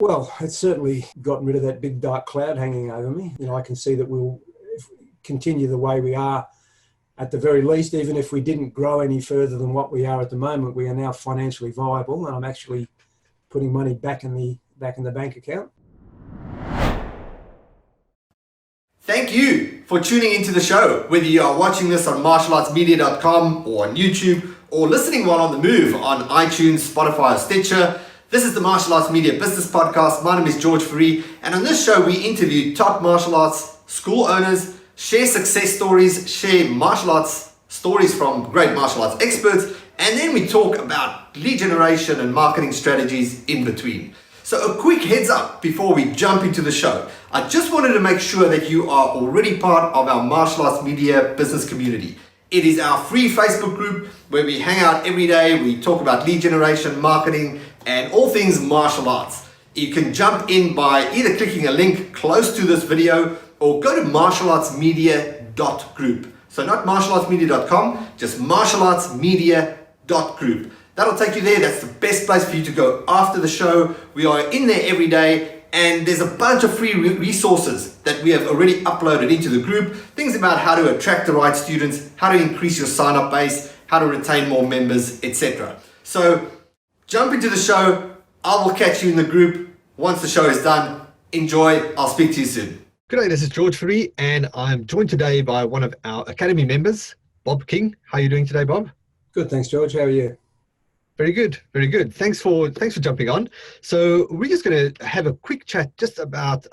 Well, it's certainly gotten rid of that big dark cloud hanging over me. I can see that we'll continue the way we are at the very least. Even if we didn't grow any further than what we are at the moment, we are now financially viable, and I'm actually putting money back in the bank account. Thank you for tuning into the show, whether you are watching this on martialartsmedia.com or on YouTube, or listening while on the move on iTunes, Spotify, or Stitcher. This is the Martial Arts Media Business Podcast. My name is George Faree, and on this show we interview top martial arts school owners, share success stories, share martial arts stories from great martial arts experts, and then we talk about lead generation and marketing strategies in between. So a quick heads up before we jump into the show. I just wanted to make sure that you are already part of our Martial Arts Media business community. It is our free Facebook group where we hang out every day. We talk about lead generation, marketing, and all things martial arts. You can jump in by either clicking a link close to this video or go to martialartsmedia.group. So not martialartsmedia.com, just martialartsmedia.group. That'll take you there. That's the best place for you to go after the show. We are in there every day, and there's a bunch of free resources that we have already uploaded into the group. Things about how to attract the right students, how to increase your sign-up base, how to retain more members, etc. So jump into the show. I will catch you in the group once the show is done. Enjoy. I'll speak to you soon. Good day, this is George Faree, and I'm joined today by one of our Academy members, Bob King. How are you doing today, Bob? Good, thanks, George. How are you? Very good, very good. Thanks for jumping on. So we're just going to have a quick chat just about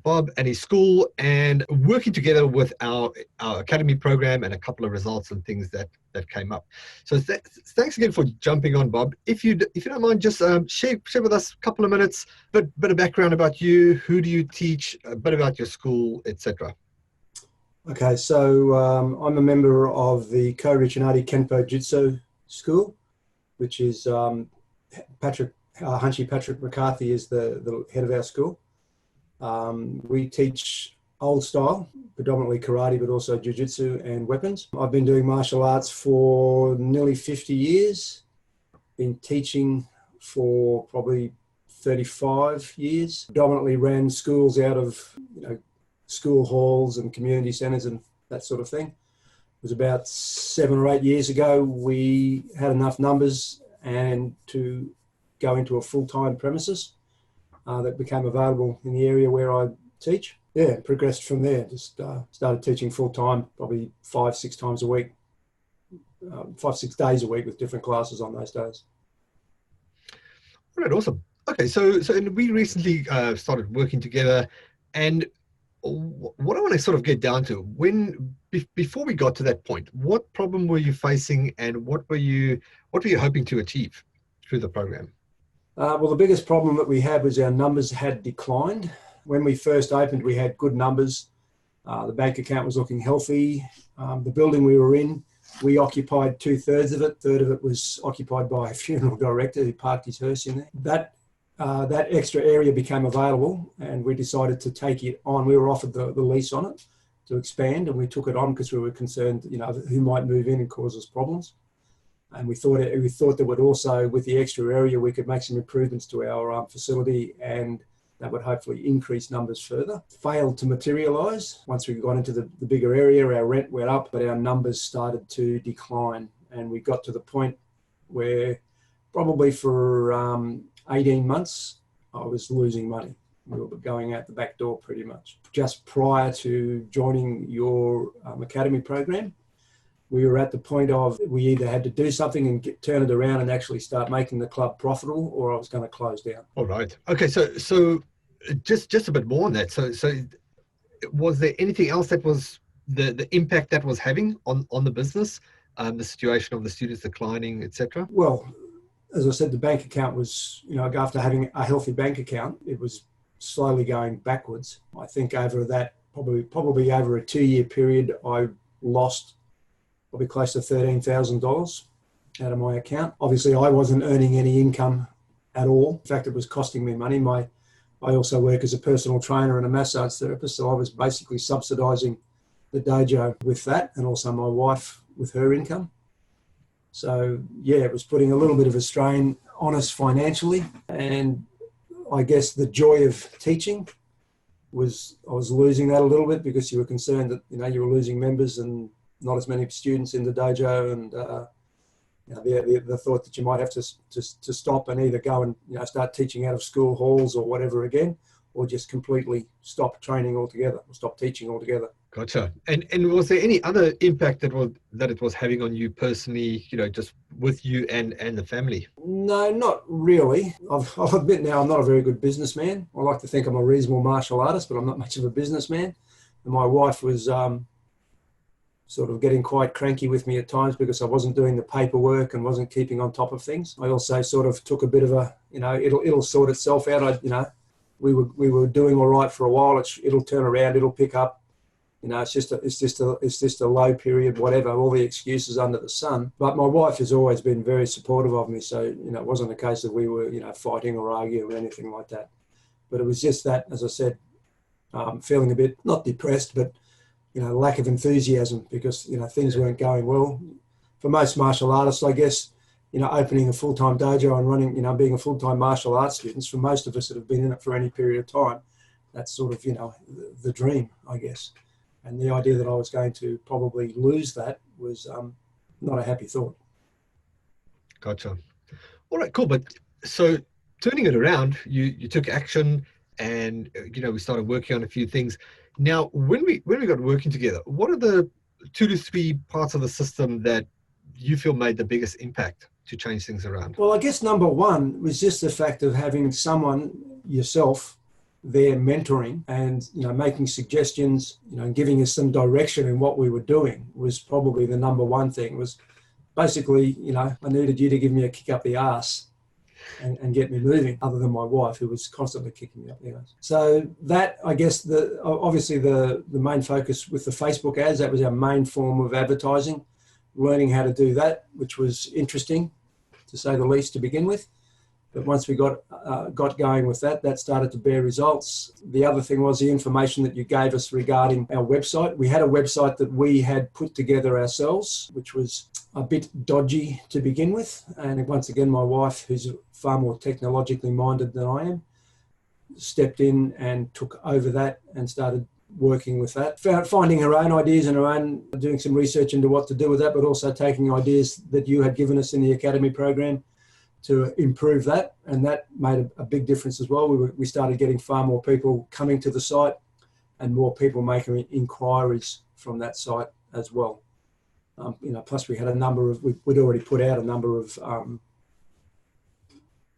Bob and his school and working together with our academy program and a couple of results and things that came up. So thanks again for jumping on, Bob. If you don't mind, just share with us a couple of minutes, bit of background about you. Who do you teach? A bit about your school, etc. Okay, so I'm a member of the Ko-Richinati Kenpo Jitsu School, which is Hunchy Patrick McCarthy is the head of our school. We teach old style, predominantly karate, but also jiu-jitsu and weapons. I've been doing martial arts for nearly 50 years, been teaching for probably 35 years, predominantly ran schools out of school halls and community centres and that sort of thing. It was about 7 or 8 years ago, we had enough numbers and to go into a full-time premises that became available in the area where I teach. Yeah, progressed from there. Just started teaching full-time, probably 5-6 times a week, 5-6 days a week with different classes on those days. All right, awesome. Okay, so we recently started working together, and what I want to sort of get down to, before we got to that point, what problem were you facing, and what were you hoping to achieve through the program? Well, the biggest problem that we had was our numbers had declined. When we first opened, we had good numbers. The bank account was looking healthy. The building we were in, we occupied 2/3 of it. A third of it was occupied by a funeral director who parked his hearse in there. That extra area became available, and we decided to take it on. We were offered the lease on it to expand, and we took it on because we were concerned, who might move in and cause us problems. And we thought that would also, with the extra area, we could make some improvements to our facility, and that would hopefully increase numbers further. Failed to materialise. Once we got into the bigger area, our rent went up, but our numbers started to decline, and we got to the point where probably for 18 months, I was losing money. We were going out the back door pretty much. Just prior to joining your academy program, we were at the point of we either had to do something and turn it around and actually start making the club profitable, or I was going to close down. All right. Okay. So just a bit more on that. So was there anything else that was the impact that was having on the business, the situation of the students declining, etc.? Well, as I said, the bank account was, after having a healthy bank account, it was slowly going backwards. I think over that, probably over a 2-year period, I lost probably close to $13,000 out of my account. Obviously, I wasn't earning any income at all. In fact, it was costing me money. I also work as a personal trainer and a massage therapist, so I was basically subsidising the dojo with that, and also my wife with her income. So, yeah, it was putting a little bit of a strain on us financially, and I guess the joy of teaching I was losing that a little bit, because you were concerned that, you were losing members and not as many students in the dojo, and the thought that you might have to stop and either go and start teaching out of school halls or whatever again, or just completely stop training altogether or stop teaching altogether. Gotcha. And was there any other impact that it was having on you personally, just with you and the family? No, not really. I'll admit now I'm not a very good businessman. I like to think I'm a reasonable martial artist, but I'm not much of a businessman. And my wife was sort of getting quite cranky with me at times because I wasn't doing the paperwork and wasn't keeping on top of things. I also sort of took a bit of a, it'll sort itself out. We were doing all right for a while. It'll turn around. It'll pick up. It's just a low period, whatever, all the excuses under the sun. But my wife has always been very supportive of me. So, it wasn't a case that we were, fighting or arguing or anything like that. But it was just that, as I said, feeling a bit, not depressed, but, lack of enthusiasm because, things weren't going well. For most martial artists, I guess, opening a full-time dojo and running, being a full-time martial arts student, for most of us that have been in it for any period of time, that's sort of, the dream, I guess. And the idea that I was going to probably lose that was not a happy thought. Gotcha. All right, cool. But so turning it around, you took action, and we started working on a few things. Now, when we got working together, what are the 2 to 3 parts of the system that you feel made the biggest impact to change things around? Well, I guess number one was just the fact of having someone, yourself, there mentoring and making suggestions, and giving us some direction in what we were doing was probably the number one thing. Was basically, I needed you to give me a kick up the arse and get me moving, other than my wife, who was constantly kicking me up the arse. So that, I guess, obviously the main focus with the Facebook ads, that was our main form of advertising, learning how to do that, which was interesting, to say the least, to begin with. But once we got going with that started to bear results. The other thing was the information that you gave us regarding our website. We had a website that we had put together ourselves, which was a bit dodgy to begin with. And once again, my wife, who's far more technologically minded than I am, stepped in and took over that and started working with that, finding her own ideas and her own, doing some research into what to do with that, but also taking ideas that you had given us in the academy program to improve that, and that made a big difference as well. We started getting far more people coming to the site and more people making inquiries from that site as well. Plus we had a number of, we'd already put out a number of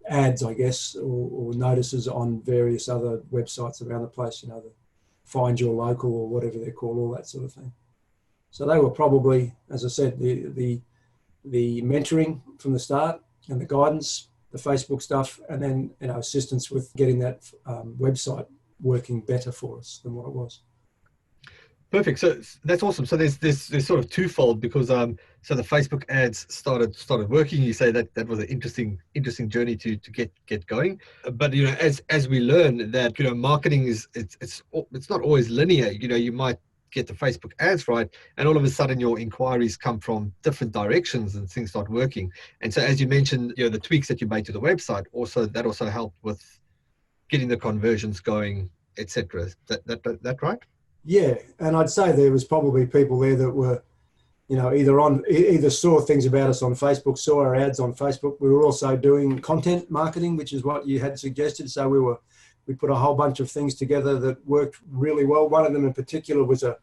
ads, I guess, or notices on various other websites around the place, the Find Your Local or whatever they're called, all that sort of thing. So they were probably, as I said, the mentoring from the start, and the guidance, the Facebook stuff, and then assistance with getting that website working better for us than what it was. Perfect. So that's awesome. So there's sort of twofold, because so the Facebook ads started working. You say that was an interesting journey to get going. But as we learn that marketing it's not always linear. You might get the Facebook ads right, and all of a sudden your inquiries come from different directions and things start working. And so, as you mentioned, the tweaks that you made to the website also helped with getting the conversions going, etc. That right? Yeah, and I'd say there was probably people there that were, either saw things about us on Facebook, saw our ads on Facebook. We were also doing content marketing, which is what you had suggested. So we put a whole bunch of things together that worked really well. One of them in particular was a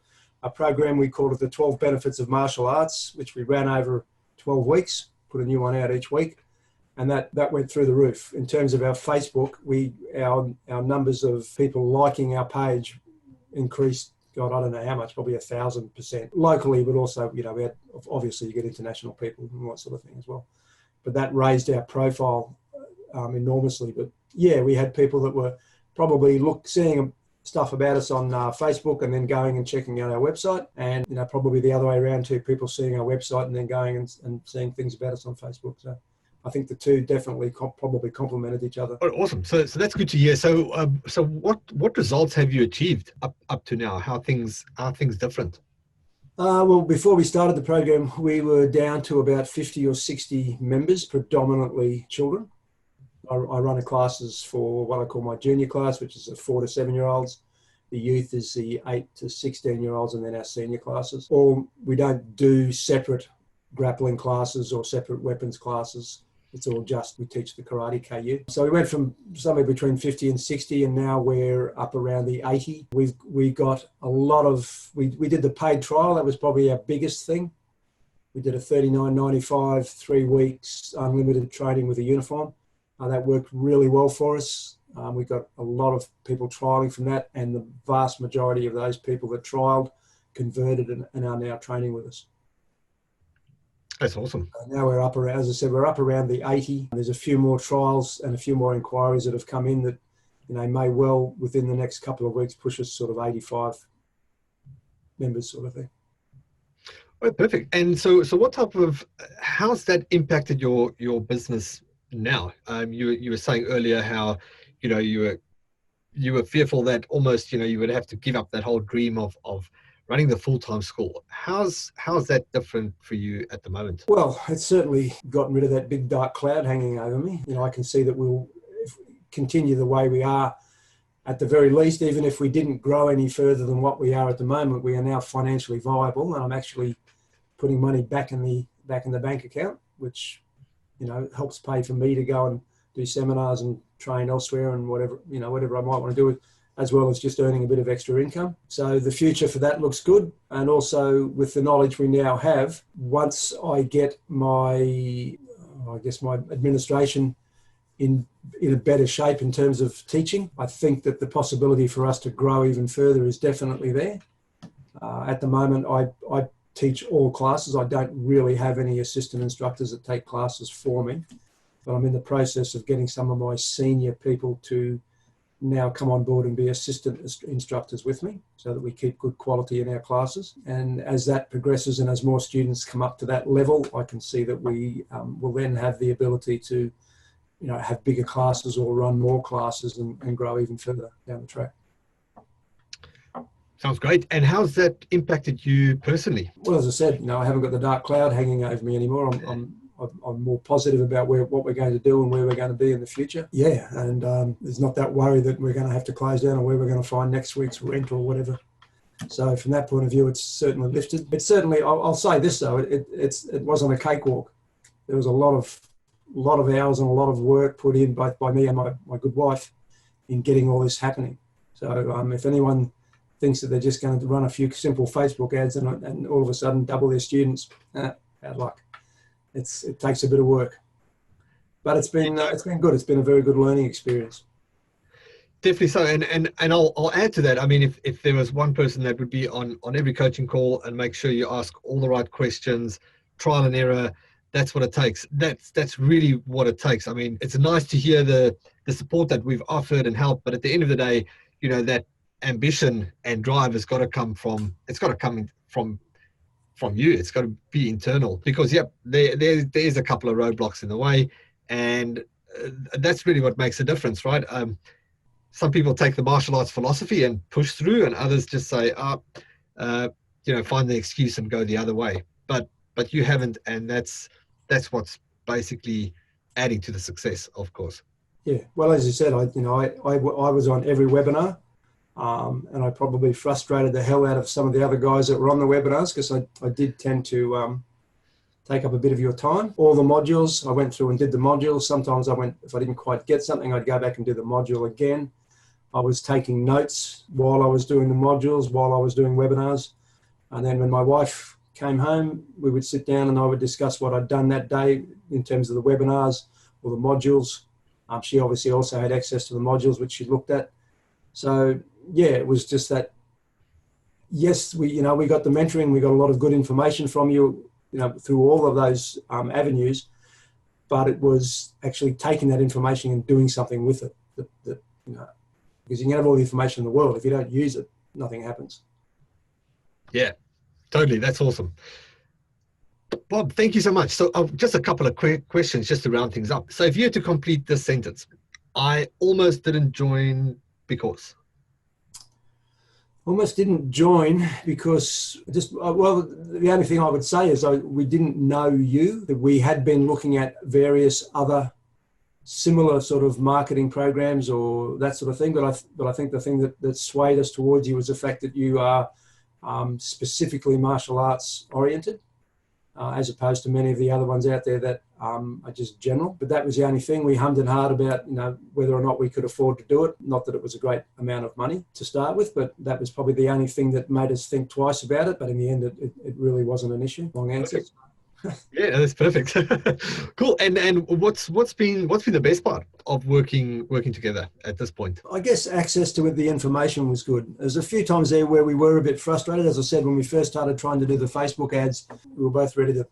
program, we called it the 12 Benefits of Martial Arts, which we ran over 12 weeks, put a new one out each week. And that went through the roof. In terms of our Facebook, our numbers of people liking our page increased, God, I don't know how much, probably 1,000% locally, but also, we had, obviously you get international people and that sort of thing as well. But that raised our profile enormously. But yeah, we had people that were probably seeing stuff about us on Facebook and then going and checking out our website, and probably the other way around too, people seeing our website and then going and seeing things about us on Facebook. So I think the two definitely probably complemented each other. Oh, awesome. So that's good to hear. So what results have you achieved up to now? How are things different? Well, before we started the program, we were down to about 50 or 60 members, predominantly children. I run the classes for what I call my junior class, which is the 4 to 7 year olds. The youth is the 8 to 16 year olds, and then our senior classes. Or we don't do separate grappling classes or separate weapons classes. It's all just, we teach the karate KU. So we went from somewhere between 50 and 60, and now we're up around the 80. We got a lot of, we did the paid trial. That was probably our biggest thing. We did a $39.95, 3 weeks, unlimited training with a uniform. That worked really well for us. We got a lot of people trialing from that, and the vast majority of those people that trialed converted and are now training with us. That's awesome. Now we're up around, as I said, we're up around the 80. There's a few more trials and a few more inquiries that have come in that, may well within the next couple of weeks push us sort of 85 members sort of thing. Oh, perfect. And so what type of, how's that impacted your business now? You were saying earlier how, you were fearful that almost, you would have to give up that whole dream of running the full-time school. How's that different for you at the moment? Well, it's certainly gotten rid of that big dark cloud hanging over me. I can see that we'll continue the way we are. At the very least, even if we didn't grow any further than what we are at the moment, we are now financially viable, and I'm actually putting money back in the bank account, which helps pay for me to go and do seminars and train elsewhere and whatever I might want to do, as well as just earning a bit of extra income. So the future for that looks good. And also with the knowledge we now have, once I get my administration in a better shape in terms of teaching, I think that the possibility for us to grow even further is definitely there. At the moment, I teach all classes. I don't really have any assistant instructors that take classes for me, but I'm in the process of getting some of my senior people to now come on board and be assistant instructors with me so that we keep good quality in our classes. And as that progresses and as more students come up to that level, I can see that we will then have the ability to have bigger classes or run more classes and grow even further down the track. Sounds great. And how's that impacted you personally? Well, as I said, I haven't got the dark cloud hanging over me anymore. I'm more positive about what we're going to do and where we're going to be in the future. Yeah, and there's not that worry that we're going to have to close down or where we're going to find next week's rent or whatever. So from that point of view, it's certainly lifted. It's certainly, I'll say this though, it wasn't a cakewalk. There was a lot of hours and a lot of work put in both by me and my good wife in getting all this happening. So if anyone thinks that they're just going to run a few simple Facebook ads and all of a sudden double their students, bad luck. It takes a bit of work, but it's been good. It's been a very good learning experience. Definitely so. And I'll add to that. I mean, if there was one person that would be on every coaching call and make sure you ask all the right questions, trial and error, that's what it takes. That's really what it takes. I mean, it's nice to hear the support that we've offered and helped, but at the end of the day, that ambition and drive has got to come from you. It's got to be internal, because there's a couple of roadblocks in the way, and that's really what makes a difference, right? Some people take the martial arts philosophy and push through, and others just say, find the excuse and go the other way. But you haven't, and that's what's basically adding to the success, of course. Yeah. Well, as you said, I was on every webinar. And I probably frustrated the hell out of some of the other guys that were on the webinars, because I did tend to take up a bit of your time. All the modules, I went through and did the modules. Sometimes if I didn't quite get something, I'd go back and do the module again. I was taking notes while I was doing the modules, while I was doing webinars. And then when my wife came home, we would sit down and I would discuss what I'd done that day in terms of the webinars or the modules. She obviously also had access to the modules, which she looked at. So yeah, it was just that, yes, we got the mentoring, we got a lot of good information from you, through all of those avenues, but it was actually taking that information and doing something with it, because you can have all the information in the world. If you don't use it, nothing happens. Yeah, totally. That's awesome. Bob, thank you so much. So just a couple of quick questions just to round things up. So if you had to complete this sentence, I almost didn't join because... Almost didn't join because the only thing I would say is we didn't know you, that we had been looking at various other similar sort of marketing programs or that sort of thing. But I think the thing that swayed us towards you was the fact that you are specifically martial arts oriented, as opposed to many of the other ones out there that are just general. But that was the only thing. We hummed and hawed about, whether or not we could afford to do it. Not that it was a great amount of money to start with, but that was probably the only thing that made us think twice about it. But in the end, it really wasn't an issue. Long answer. Yeah, that's perfect. Cool. And what's been the best part of working together at this point? I guess access to the information was good. There's a few times there where we were a bit frustrated. As I said, when we first started trying to do the Facebook ads, we were both ready to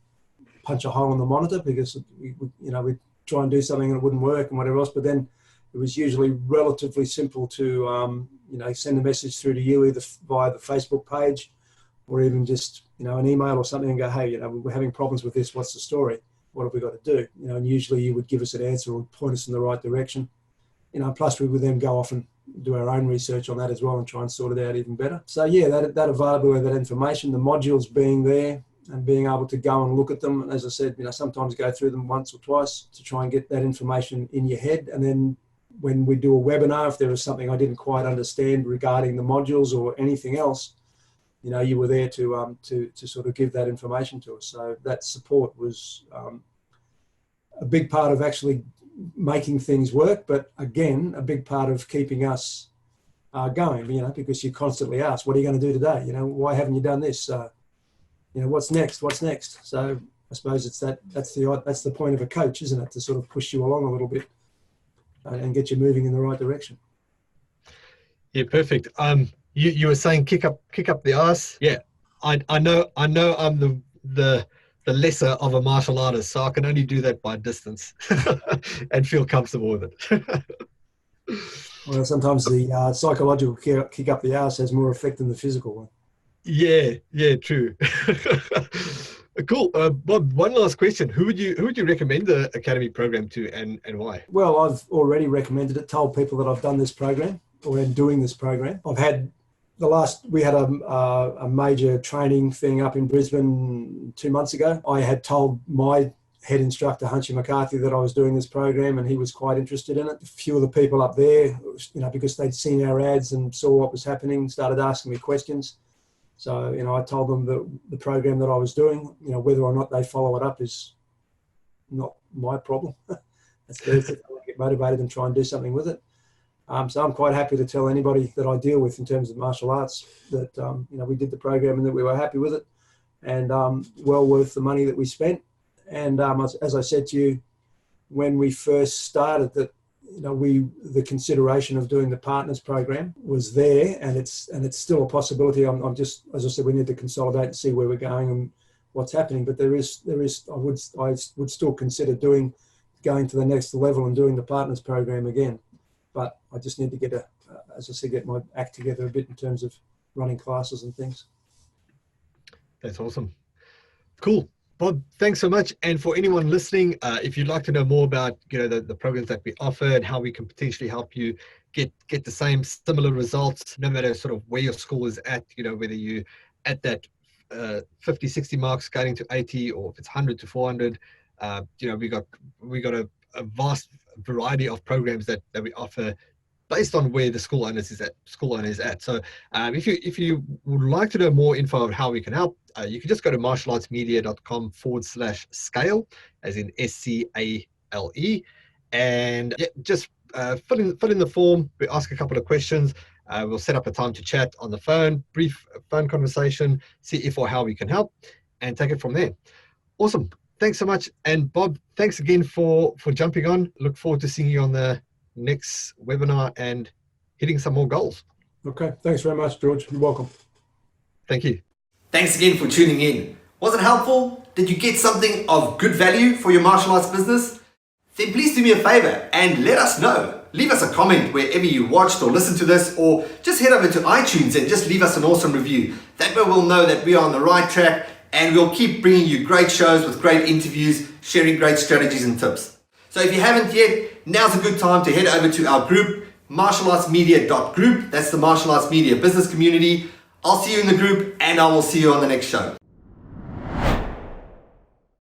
punch a hole in the monitor because we'd try and do something and it wouldn't work and whatever else. But then it was usually relatively simple to send a message through to you either via the Facebook page or even just an email or something and go, hey, we're having problems with this. What's the story? What have we got to do? And usually you would give us an answer or point us in the right direction. Plus we would then go off and do our own research on that as well and try and sort it out even better. So yeah, that availability of that information, the modules being there and being able to go and look at them. And as I said, sometimes go through them once or twice to try and get that information in your head. And then when we do a webinar, if there was something I didn't quite understand regarding the modules or anything else, you were there to sort of give that information to us. So that support was a big part of actually making things work, but again, a big part of keeping us going, because you constantly ask, what are you going to do today? Why haven't you done this? What's next? What's next? So I suppose that's the point of a coach, isn't it? To sort of push you along a little bit and get you moving in the right direction. Yeah, perfect. You were saying kick up the ass. Yeah, I know I'm the lesser of a martial artist, so I can only do that by distance and feel comfortable with it. Well, sometimes the psychological kick up the ass has more effect than the physical one. Yeah, true. Cool. Bob, one last question. Who would you recommend the Academy program to and why? Well, I've already recommended it, told people that I've done this program or am doing this program. We had a major training thing up in Brisbane 2 months ago. I had told my head instructor, Hunchy McCarthy, that I was doing this program and he was quite interested in it. A few of the people up there, because they'd seen our ads and saw what was happening, started asking me questions. So, I told them that the program that I was doing, whether or not they follow it up is not my problem. That's theirs. They get motivated and try and do something with it. So I'm quite happy to tell anybody that I deal with in terms of martial arts that, we did the program and that we were happy with it and well worth the money that we spent. And as I said to you, when we first started that, the consideration of doing the partners program was there and it's still a possibility. I'm just, as I said, we need to consolidate and see where we're going and what's happening. But there is, I would still consider going to the next level and doing the partners program again. But I just need to get my act together a bit in terms of running classes and things. That's awesome. Cool. Bob, thanks so much. And for anyone listening, if you'd like to know more about the programs that we offer and how we can potentially help you get the same similar results, no matter sort of where your school is at, whether you at that 50, 60 marks scaling to 80 or if it's 100 to 400, we got a vast variety of programs that we offer based on where the school owner is at. So if you would like to know more info on how we can help, you can just go to martialartsmedia.com/scale, as in SCALE, and just fill in the form. We ask a couple of questions. We'll set up a time to chat on the phone, brief phone conversation, see if or how we can help, and take it from there. Awesome. Thanks so much. And Bob, thanks again for jumping on. Look forward to seeing you on the next webinar and hitting some more goals. Okay. Thanks very much, George. You're welcome. Thank you. Thanks again for tuning in. Was it helpful? Did you get something of good value for your martial arts business? Then please do me a favor and let us know. Leave us a comment wherever you watched or listened to this, or just head over to iTunes and just leave us an awesome review. That way we'll know that we are on the right track, and we'll keep bringing you great shows with great interviews, sharing great strategies and tips. So if you haven't yet, now's a good time to head over to our group, martialartsmedia.group. That's the Martial Arts Media business community. I'll see you in the group, and I will see you on the next show.